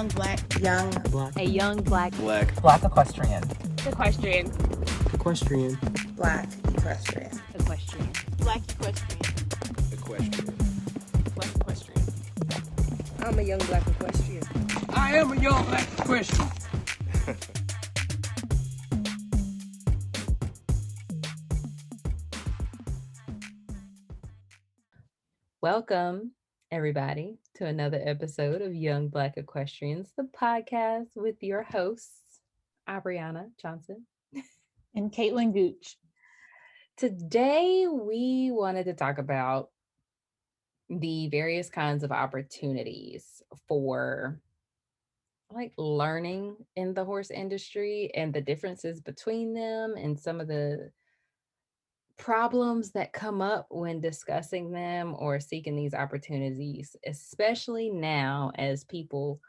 young black A young black equestrian. equestrian. black equestrian. Black equestrian. I'm a young black equestrian. I am a young black equestrian. Welcome, everybody, to another episode of Young Black Equestrians, the podcast with your hosts, Abriana Johnson and Caitlin Gooch. Today, we wanted to talk about the various kinds of opportunities for learning in the horse industry and the differences between them and some of the problems that come up when discussing them or seeking these opportunities, especially now as people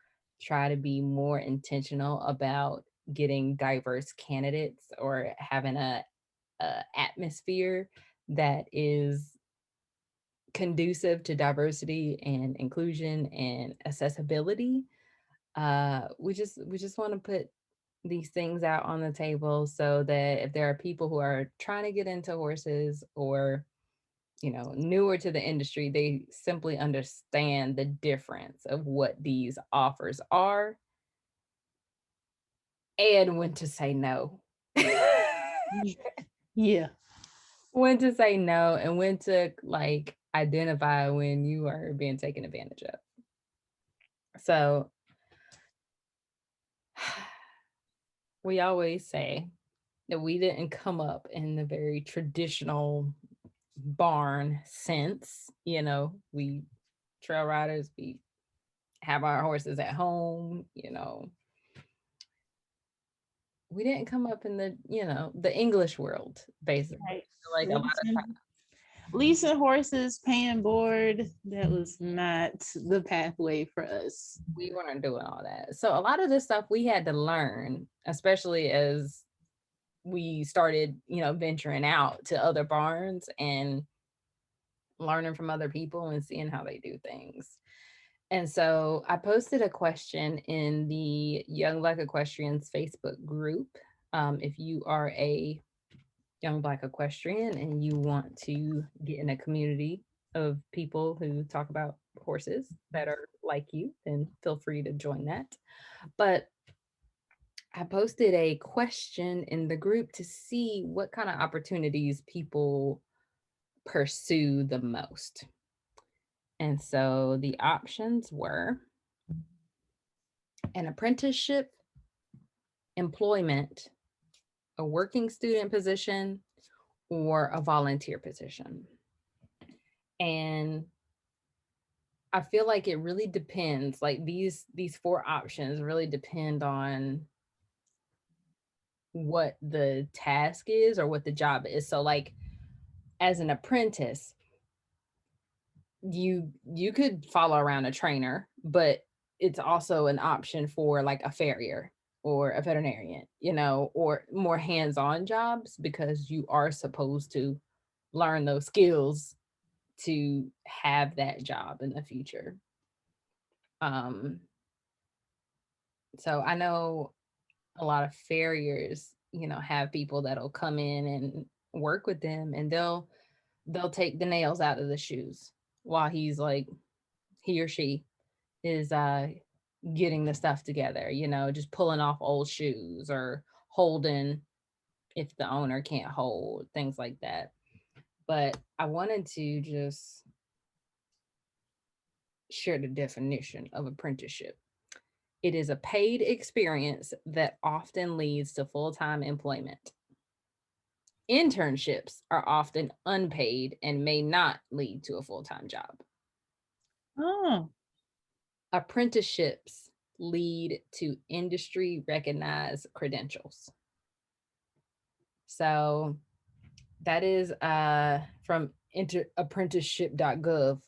try to be more intentional about getting diverse candidates or having a atmosphere that is conducive to diversity and inclusion and accessibility. We just want to put these things out on the table so that if there are people who are trying to get into horses or newer to the industry, they simply understand the difference of what these offers are and when to say no. Yeah. When to say no and when to identify when you are being taken advantage of. So we always say that we didn't come up in the very traditional barn sense. We trail riders, we have our horses at home, we didn't come up in the English world, basically. Right. Like a lot of times. Leasing horses, paying board, that was not the pathway for us. We weren't doing all that. So a lot of this stuff we had to learn, especially as we started, venturing out to other barns and learning from other people and seeing how they do things. And so I posted a question in the Young Black Equestrians Facebook group. If you are a young Black equestrian and you want to get in a community of people who talk about horses that are like you, then feel free to join that. But I posted a question in the group to see what kind of opportunities people pursue the most. And so the options were an apprenticeship, employment, a working student position, or a volunteer position. And I feel like it really depends. Like these four options really depend on what the task is or what the job is. So like as an apprentice, you could follow around a trainer, but it's also an option for like a farrier or a veterinarian, or more hands-on jobs, because you are supposed to learn those skills to have that job in the future. So I know a lot of farriers, have people that'll come in and work with them, and they'll take the nails out of the shoes while he or she is getting the stuff together, just pulling off old shoes or holding if the owner can't hold, things like that. But I wanted to just share the definition of apprenticeship. It is a paid experience that often leads to full-time employment. Internships are often unpaid and may not lead to a full-time job. Oh. Apprenticeships lead to industry recognized credentials. So that is from apprenticeship.gov.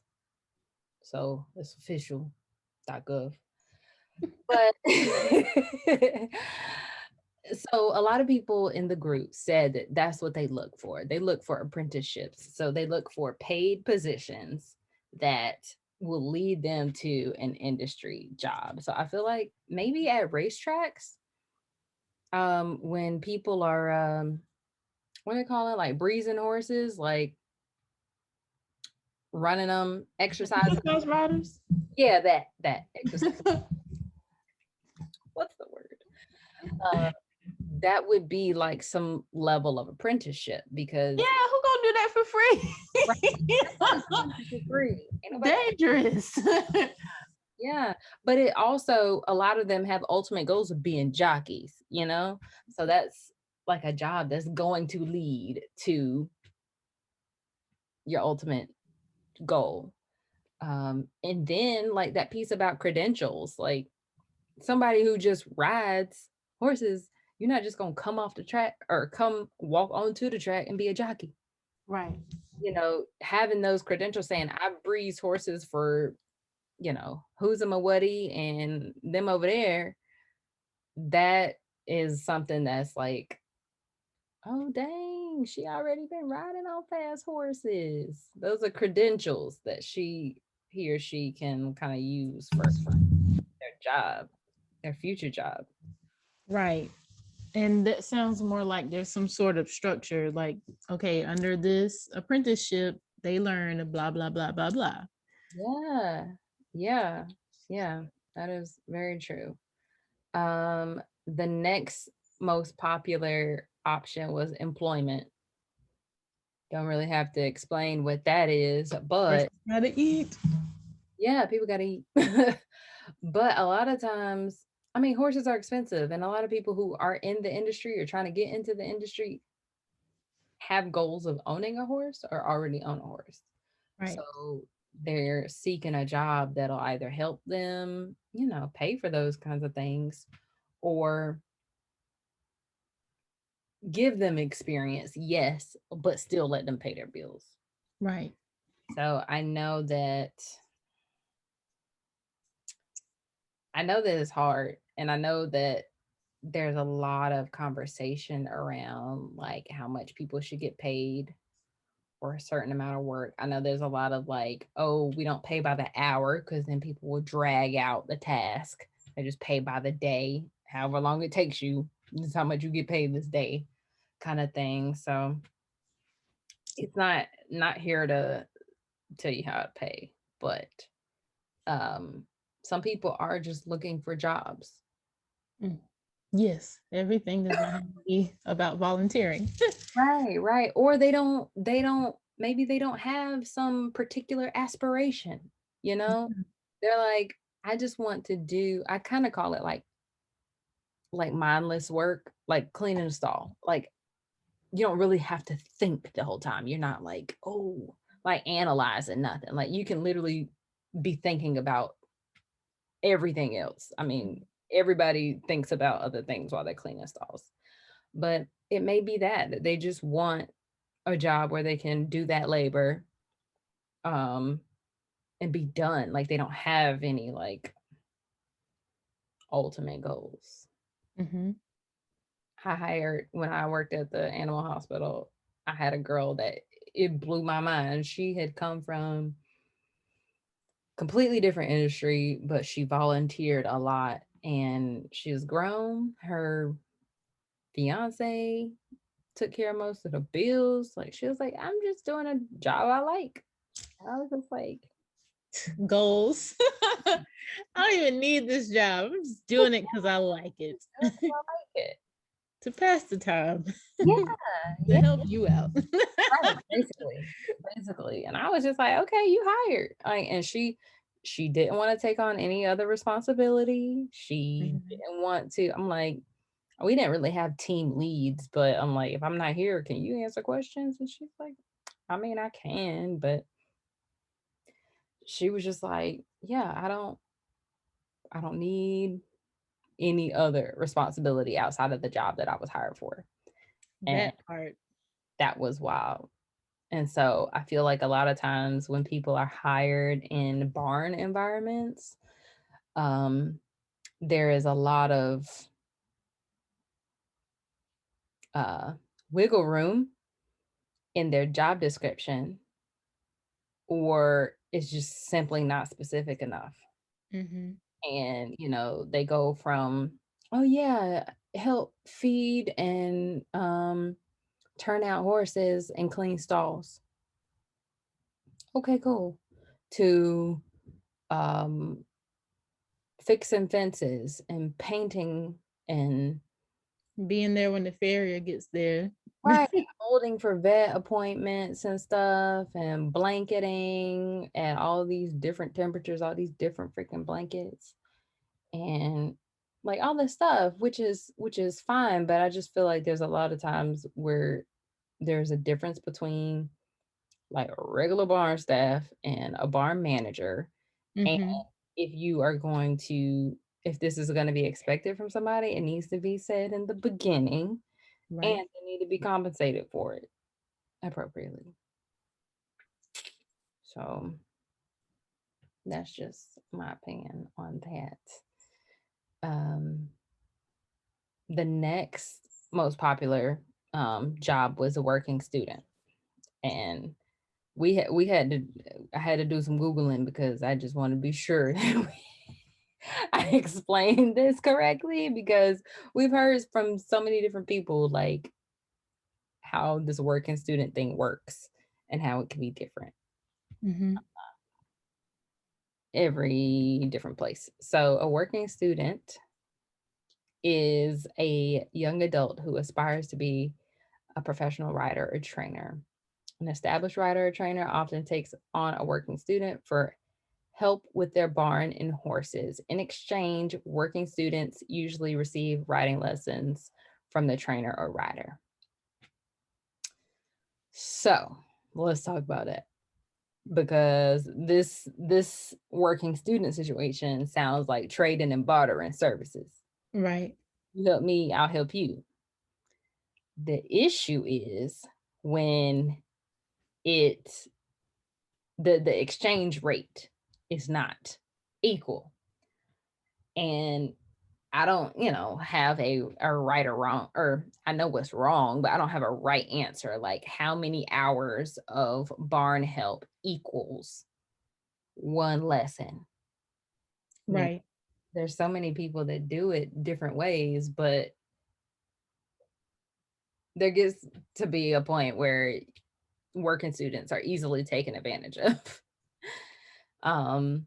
So it's official.gov. But so a lot of people in the group said that that's what they look for. They look for apprenticeships. So they look for paid positions that will lead them to an industry job. So I feel like maybe at racetracks, when people are what do they call it? Like breezing horses, like running them, exercising. Those riders. Yeah, that exercise. What's the word? That would be like some level of apprenticeship because Yeah, who gonna do that for free? for free. Ain't nobody- Dangerous. Yeah, but it also, a lot of them have ultimate goals of being jockeys, you know? So that's like a job that's going to lead to your ultimate goal. And then like that piece about credentials, like somebody who just rides horses, you're not just gonna come off the track or come walk onto the track and be a jockey. Right. You know, having those credentials saying I've breezed horses for, you know, who's a Mawadi and them over there, that is something that's like, oh dang, she already been riding on fast horses. Those are credentials that he or she can kind of use for their job, their future job. Right. And that sounds more like there's some sort of structure, like, okay, under this apprenticeship, they learn blah, blah, blah, blah, blah. Yeah, that is very true. The next most popular option was employment. Don't really have to explain what that is, but Gotta eat. yeah, people gotta eat. But a lot of times, I mean, horses are expensive, and a lot of people who are in the industry or trying to get into the industry have goals of owning a horse or already own a horse. Right. So they're seeking a job that'll either help them, you know, pay for those kinds of things or give them experience, yes, but still let them pay their bills. Right. So I know that it's hard, and I know that there's a lot of conversation around like how much people should get paid for a certain amount of work. I know there's a lot of like, oh, we don't pay by the hour because then people will drag out the task. They just pay by the day, however long it takes you. This is how much you get paid this day, kind of thing. So it's not here to tell you how to pay, but some people are just looking for jobs. Yes, everything does not have to be about volunteering. Right. Or they don't, maybe they don't have some particular aspiration, you know? They're like, I just want to do, I kind of call it like mindless work, like cleaning a stall. Like you don't really have to think the whole time. You're not like, oh, like analyzing nothing. Like you can literally be thinking about everything else. I mean, everybody thinks about other things while they're cleaning stalls. But it may be that they just want a job where they can do that labor and be done. Like they don't have any like ultimate goals. Mm-hmm. I hired, when I worked at the animal hospital, I had a girl that it blew my mind. She had come from completely different industry, but she volunteered a lot and she was grown. Her fiance took care of most of the bills. Like she was like, I'm just doing a job I like. I was just like, Goals. I don't even need this job. I'm just doing it because I like it. I like it. To pass the time. Yeah. To help you out. Right, basically. And I was just like, okay, you hired. And she didn't want to take on any other responsibility. She didn't want to. I'm like, we didn't really have team leads, but I'm like, if I'm not here, can you answer questions? And she's like, I mean, I can, but she was just like, yeah, I don't need any other responsibility outside of the job that I was hired for. And That part. that was wild. And so I feel like a lot of times when people are hired in barn environments, there is a lot of wiggle room in their job description, or it's just simply not specific enough. Mm-hmm. And, they go from, oh yeah, help feed and turn out horses and clean stalls. Okay, cool. To um fixing fences and painting and Being there when the farrier gets there. right, holding for vet appointments and stuff and blanketing at all these different temperatures, all these different freaking blankets and like all this stuff, which is fine, but I just feel like there's a lot of times where there's a difference between like a regular barn staff and a barn manager. And Mm-hmm. if you are going to, if this is going to be expected from somebody, it needs to be said in the beginning and Right. they need to be compensated for it appropriately. So that's just my opinion on that. The next most popular job was a working student. And I had to do some Googling because I just want to be sure that I explained this correctly, because we've heard from so many different people like how this working student thing works and how it can be different Mm-hmm. every different place. So a working student is a young adult who aspires to be a professional rider or trainer. An established rider or trainer often takes on a working student for help with their barn and horses. In exchange, working students usually receive riding lessons from the trainer or rider. So let's talk about it, because this working student situation sounds like trading and bartering services. Right. You help me, I'll help you. The issue is when it the exchange rate is not equal. And I don't, have a right or wrong, or I know what's wrong, but I don't have a right answer. Like how many hours of barn help equals one lesson? Right. There's so many people that do it different ways, but there gets to be a point where working students are easily taken advantage of. um,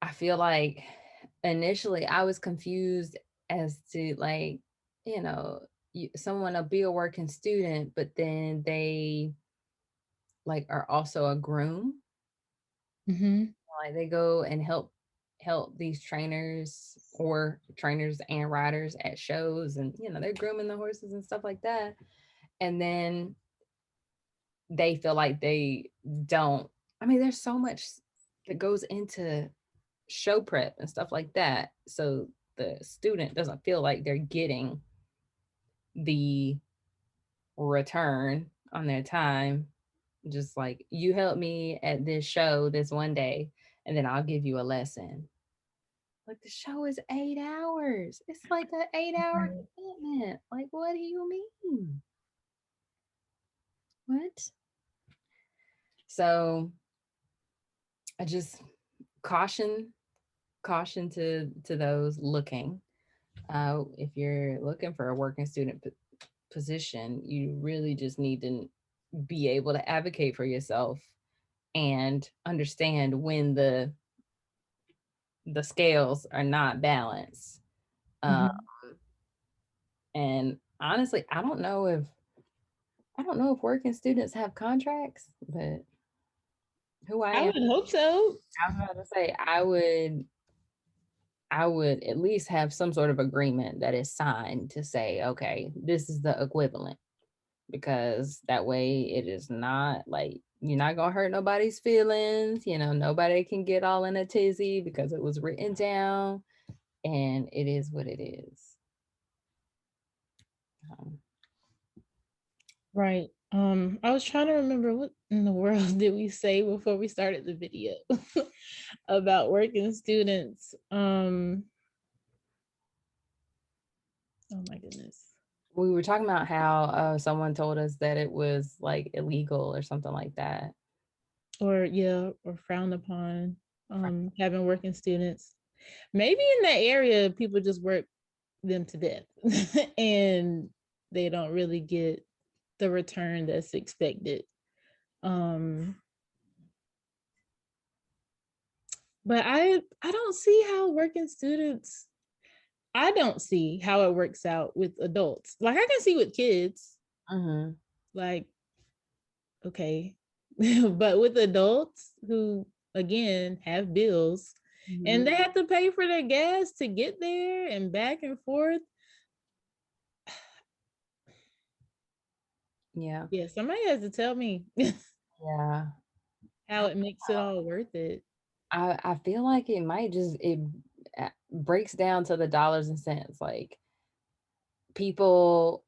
I feel like initially I was confused as to like, someone will be a working student, but then they like are also a groom. Mm-hmm. Like they go and help these trainers or trainers and riders at shows, and they're grooming the horses and stuff like that. And then they feel like they don't. I mean, there's so much that goes into show prep and stuff like that. So the student doesn't feel like they're getting the return on their time. Just like, you help me at this show this one day, and then I'll give you a lesson. Like the show is 8 hours. It's like an 8-hour commitment. Like, what do you mean? What? So I just caution to those looking. If you're looking for a working student position, you really just need to be able to advocate for yourself and understand when the scales are not balanced. Mm-hmm. And honestly, I don't know if working students have contracts, but who I I am, would hope so. I was about to say I would at least have some sort of agreement that is signed to say, okay, this is the equivalent, because that way it is not like you're not gonna hurt nobody's feelings. Nobody can get all in a tizzy because it was written down, and it is what it is. Um, Right. I was trying to remember what in the world did we say before we started the video about working students. Oh my goodness. we were talking about how someone told us that it was like illegal or something like that. or frowned upon, having working students. Maybe in that area people just work them to death and they don't really get the return that's expected. But I don't see how working students, I don't see how it works out with adults. Like I can see with kids, like, okay, but with adults who again have bills and they have to pay for their gas to get there and back and forth. Yeah. Yeah, somebody has to tell me Yeah. how it makes it all worth it. I feel like it might just, it breaks down to the dollars and cents. Like people,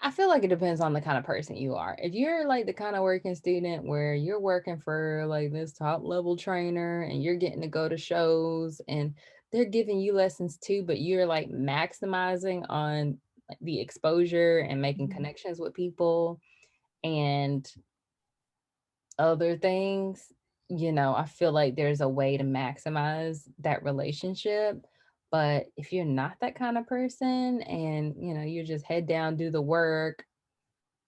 I feel like it depends on the kind of person you are. If you're like the kind of working student where you're working for like this top level trainer and you're getting to go to shows and they're giving you lessons too, but you're like maximizing on like the exposure and making connections with people and other things, you know, I feel like there's a way to maximize that relationship. But if you're not that kind of person and, you know, you just head down, do the work,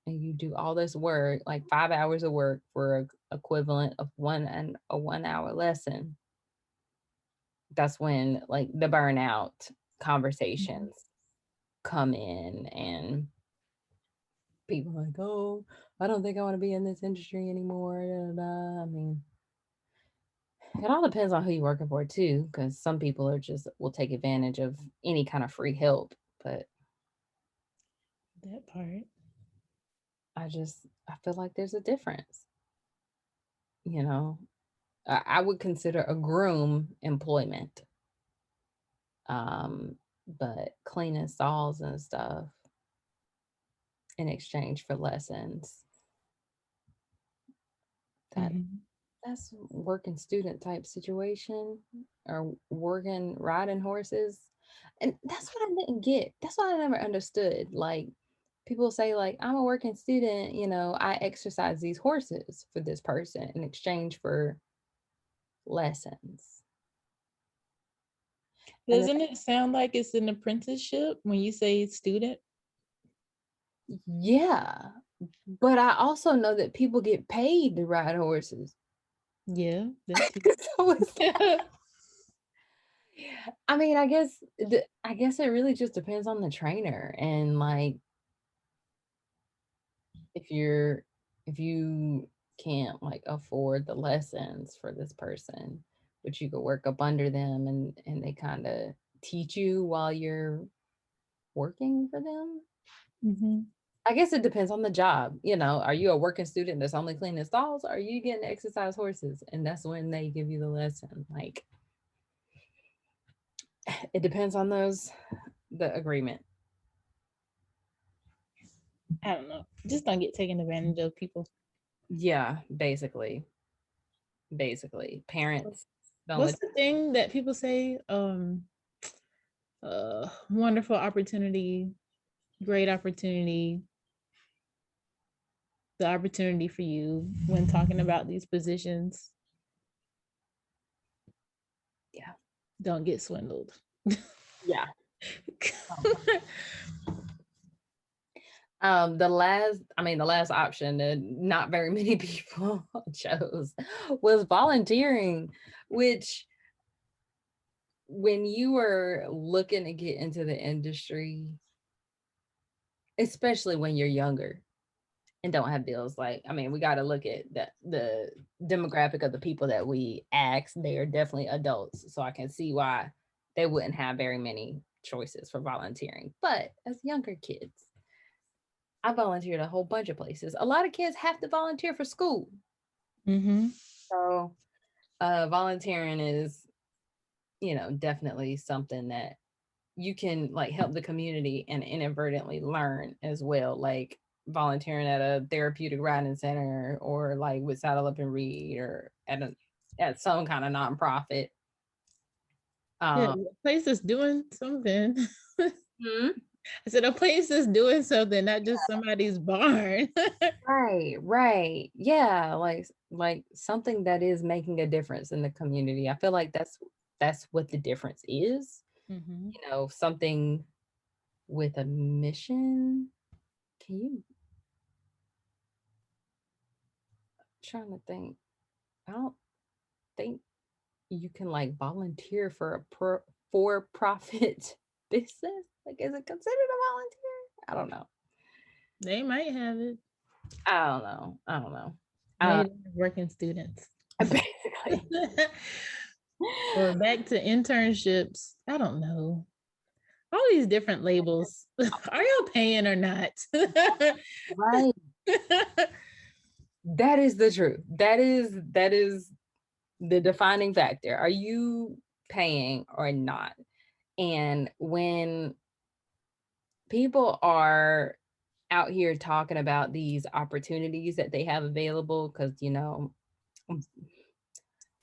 and you do all this work, like 5 hours of work for a equivalent of a 1 hour lesson, that's when like the burnout conversations come in and people are like, oh, I don't think I want to be in this industry anymore. Da, da, da. I mean, it all depends on who you're working for too, because some people are just will take advantage of any kind of free help. But That part. I feel like there's a difference. You know, I would consider a groom employment. But cleaning stalls and stuff in exchange for lessons, that's working student type situation, or working riding horses. And that's what I didn't get. That's what I never understood. Like people say like, I'm a working student, you know, I exercise these horses for this person in exchange for lessons. Doesn't it sound like it's an apprenticeship when you say student? Yeah, but I also know that people get paid to ride horses. Yeah, So it's like, I mean, I guess it really just depends on the trainer and like if you can't like afford the lessons for this person, but you could work up under them and they kind of teach you while you're working for them. I guess it depends on the job. You know, are you a working student that's only cleaning stalls? Or are you getting to exercise horses? And that's when they give you the lesson. Like, it depends on the agreement. I don't know. Just don't get taken advantage of, people. Yeah, basically. Parents don't What's the thing that people say? Wonderful opportunity, great opportunity, the opportunity for you when talking about these positions. Yeah. Don't get swindled. Yeah. The last option that not very many people chose was volunteering, which when you were looking to get into the industry, especially when you're younger and don't have bills, like, I mean, we got to look at the demographic of the people that we asked. They are definitely adults, so I can see why they wouldn't have very many choices for volunteering. But as younger kids, I volunteered a whole bunch of places. A lot of kids have to volunteer for school. So volunteering is, you know, definitely something that you can like help the community and inadvertently learn as well. Like volunteering at a therapeutic riding center or like with Saddle Up and Read or at some kind of nonprofit. Yeah, place is doing something. I said a place that's doing something, not just somebody's barn. Right. Yeah, like something that is making a difference in the community. I feel like that's what the difference is. Mhm. You know, something with a mission. Can you trying to think? I don't think you can like volunteer for a for-profit business. Like, is it considered a volunteer? I don't know. They might have it. I don't know. I don't know. Maybe they're working students. Basically. Or back to internships. I don't know. All these different labels. Are y'all paying or not? Right. That is the truth. That is the defining factor. Are you paying or not? And when people are out here talking about these opportunities that they have available, because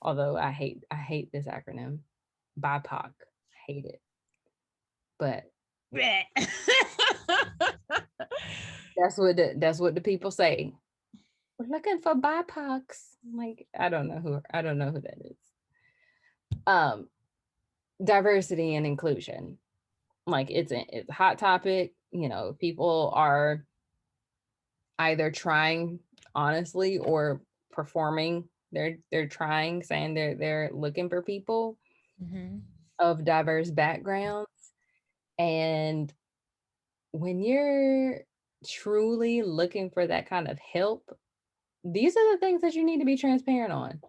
although I hate this acronym, BIPOC, I hate it. But that's what the people say. We're looking for BIPOCs. Like, I don't know who that is. Diversity and inclusion. Like, it's a hot topic. People are either trying honestly or performing. They're trying, saying they're looking for people of diverse backgrounds. And when you're truly looking for that kind of help, these are the things that you need to be transparent on.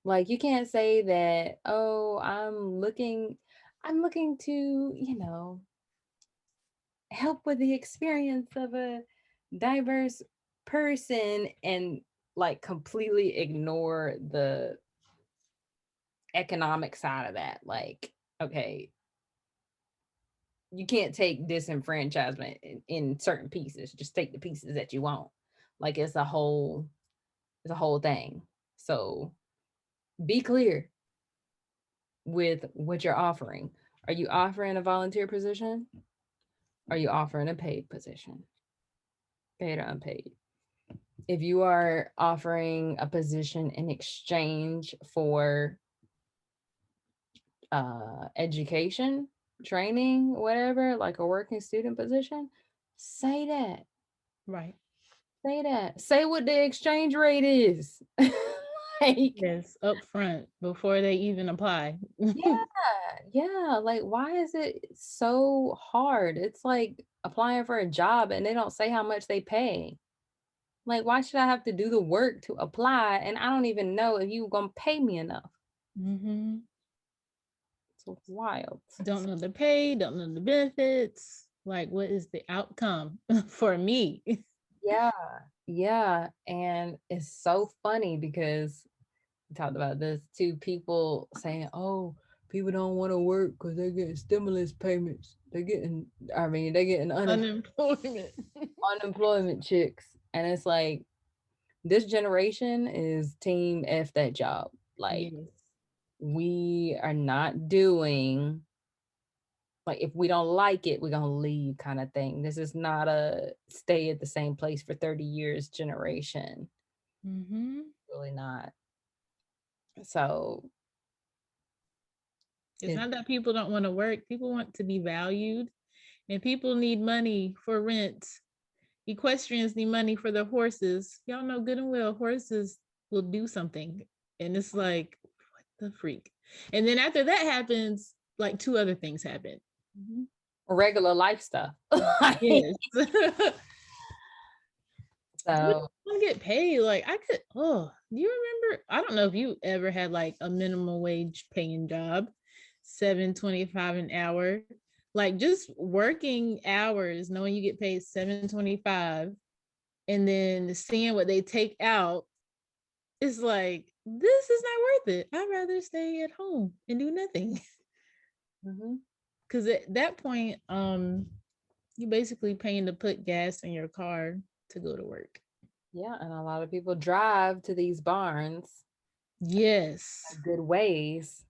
Like, you can't say that, oh, I'm looking to, help with the experience of a diverse person, and like completely ignore the economic side of that. Like, okay, you can't take disenfranchisement in certain pieces. Just take the pieces that you want. Like, it's a whole thing. So be clear with what you're offering. Are you offering a volunteer position? Are you offering a paid position? Paid or unpaid? If you are offering a position in exchange for education, training, whatever, like a working student position, say that. Right. Say that. Say what the exchange rate is. Like, yes, up front before they even apply. yeah. Like, why is it so hard? It's like applying for a job and they don't say how much they pay. Like, why should I have to do the work to apply and I don't even know if you're gonna pay me enough? It's wild. Don't know the pay, don't know the benefits. Like, what is the outcome for me? Yeah. And it's so funny because we talked about this too. People saying, oh, people don't want to work because they're getting stimulus payments. They're getting unemployment checks. And it's like, this generation is team F that job. Like, yes. We are not doing, like, if we don't like it, we're gonna leave kind of thing. This is not a stay at the same place for 30 years generation. Really not. So it's not that people don't want to work. People want to be valued, and people need money for rent. Equestrians need money for their horses. Y'all know good and well horses will do something. And it's like, what the freak? And then after that happens, like 2 other things happen. Regular life stuff. Yes. So I get paid. Like, I could, do you remember? I don't know if you ever had like a minimum wage paying job, $7.25 an hour. Like, just working hours, knowing you get paid $7.25, and then seeing what they take out, it's like, this is not worth it. I'd rather stay at home and do nothing. Because at that point, you basically paying to put gas in your car to go to work. yeah, and a lot of people drive to these barns. Yes. Good ways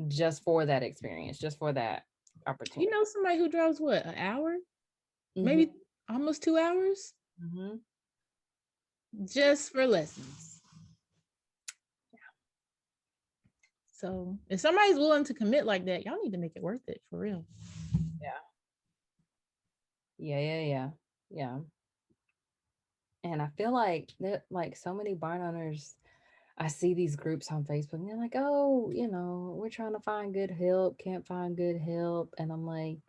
just for that experience, just for that. opportunity. You know somebody who drives what, an hour? Mhm. Maybe almost 2 hours just for lessons. So if somebody's willing to commit like that, y'all need to make it worth it for real. Yeah. And I feel like that, like so many barn owners, I see these groups on Facebook and they're like, oh, we're trying to find good help, can't find good help. And I'm like,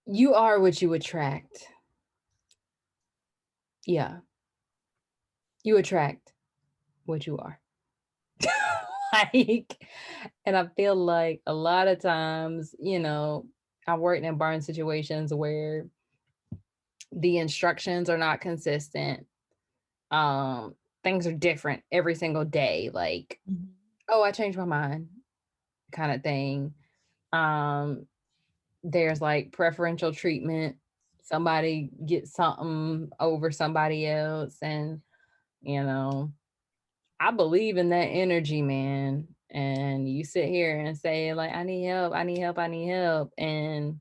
you are what you attract. Yeah. You attract what you are. And I feel like a lot of times, I worked in barn situations where the instructions are not consistent. Things are different every single day. Like, oh, I changed my mind kind of thing. There's like preferential treatment. Somebody gets something over somebody else. And, I believe in that energy, man. And you sit here and say, like, I need help, I need help, I need help. And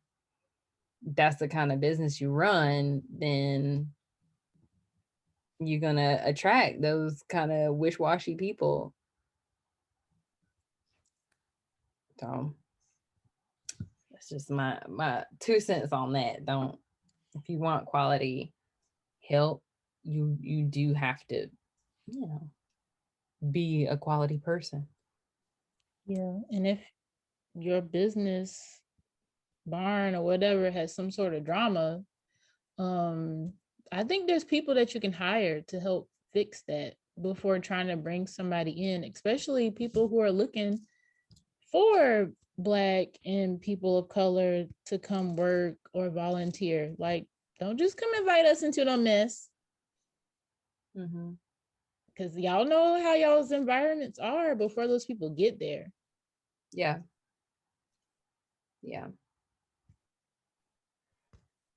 that's the kind of business you run, then you're going to attract those kind of wish-washy people. So that's just my 2 cents on that. If you want quality help, you do have to, be a quality person. Yeah. And if your business, barn or whatever has some sort of drama, I think there's people that you can hire to help fix that before trying to bring somebody in, especially people who are looking for Black and people of color to come work or volunteer. Like, don't just come invite us into the mess. Because y'all know how y'all's environments are before those people get there. Yeah.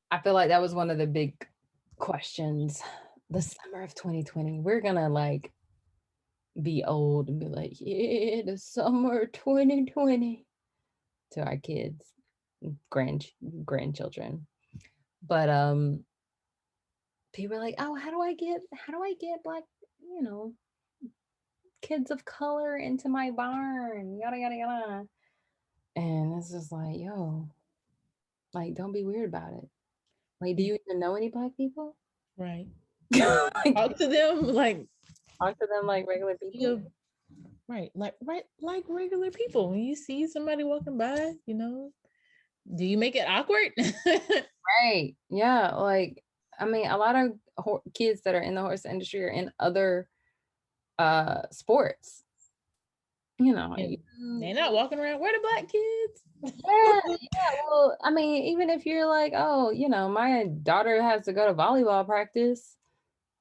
I feel like that was one of the big questions the summer of 2020. We're gonna like be old and be like, yeah, the summer 2020 to our kids, grandchildren. But people are like, oh, how do I get Black, kids of color into my barn? Yada yada yada. And it's just like, yo, like, don't be weird about it. Like, do you even know any Black people? Right. Like, talk to them like regular people. Right, like regular people. When you see somebody walking by, do you make it awkward? Right. Yeah. Like, I mean, a lot of kids that are in the horse industry are in other sports. They're not walking around. Where the Black kids? Yeah. Well, I mean, even if you're like, oh, my daughter has to go to volleyball practice.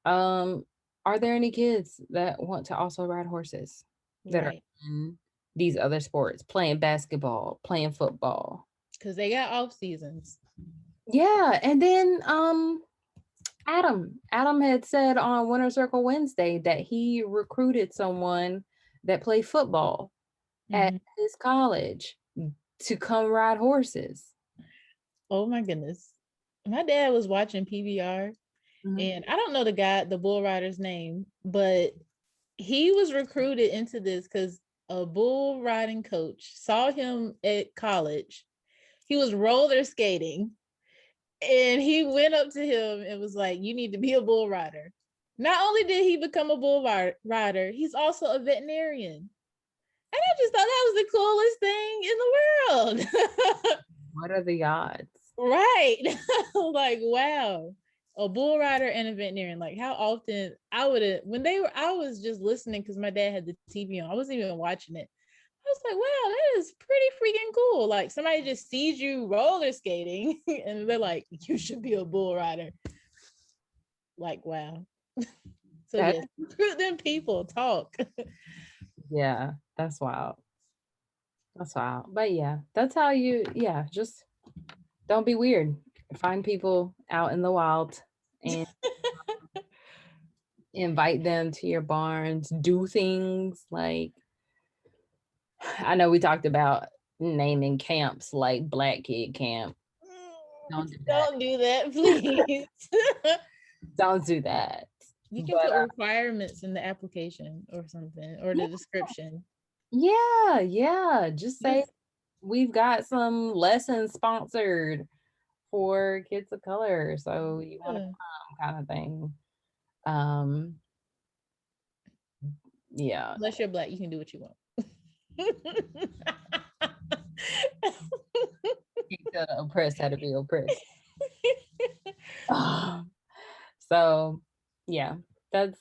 Are there any kids that want to also ride horses that are in these other sports, playing basketball, playing football? Because they got off seasons. Yeah. And then Adam had said on Winter Circle Wednesday that he recruited someone that played football at his college to come ride horses. Oh my goodness. My dad was watching PBR and I don't know the bull rider's name, but he was recruited into this because a bull riding coach saw him at college. He was roller skating and he went up to him and was like, you need to be a bull rider. Not only did he become a bull rider, he's also a veterinarian. And I just thought that was the coolest thing in the world. What are the odds? Right. Like, wow. A bull rider and a veterinarian. Like, how often I was just listening because my dad had the TV on. I wasn't even watching it. I was like, wow, that is pretty freaking cool. Like, somebody just sees you roller skating and they're like, you should be a bull rider. Like, wow. So yes, recruit them people, talk. Yeah, that's wild. That's wild. But yeah, that's how just don't be weird. Find people out in the wild and invite them to your barns, do things like, I know we talked about naming camps like Black Kid Camp. Don't do that. Don't do that, please. Don't do that. You can put requirements in the application or something, or the description. Yeah. Just say we've got some lessons sponsored for kids of color, so you want to come, kind of thing. Yeah. Unless you're Black, you can do what you want. Keep the oppressed how to be oppressed. So yeah, that's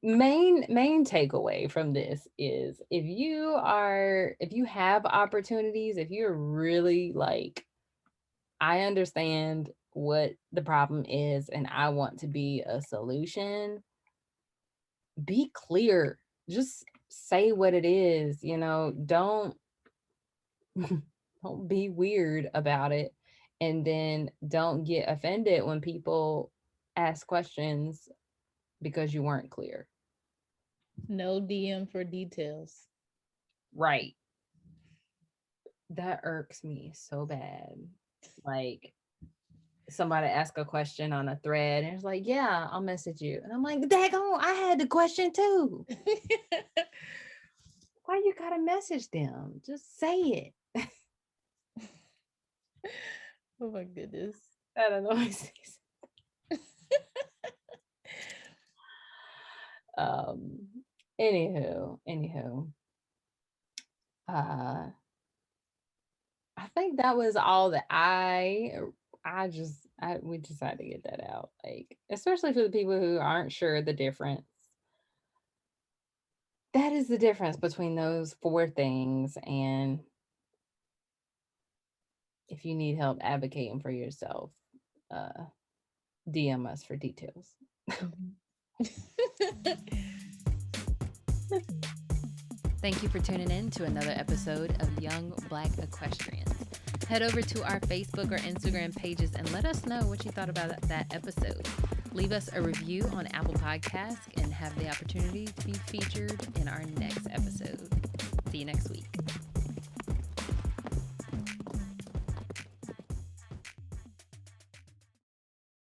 main takeaway from this is if you have opportunities, if you're really like, I understand what the problem is and I want to be a solution, be clear. Just say what it is, don't be weird about it, and then don't get offended when people ask questions because you weren't clear. No DM for details. Right. That irks me so bad. Like, somebody ask a question on a thread and it's like, yeah, I'll message you. And I'm like, daggone, I had the question too. Why you gotta message them? Just say it. Oh my goodness. That annoys me. Anywho, I think that was all that we just had to get that out, like, especially for the people who aren't sure the difference. That is the difference between those 4 things, and if you need help advocating for yourself, DM us for details. Thank you for tuning in to another episode of Young Black Equestrians. Head over to our Facebook or Instagram pages and let us know what you thought about that episode. Leave us a review on Apple Podcasts and have the opportunity to be featured in our next episode. See you next week.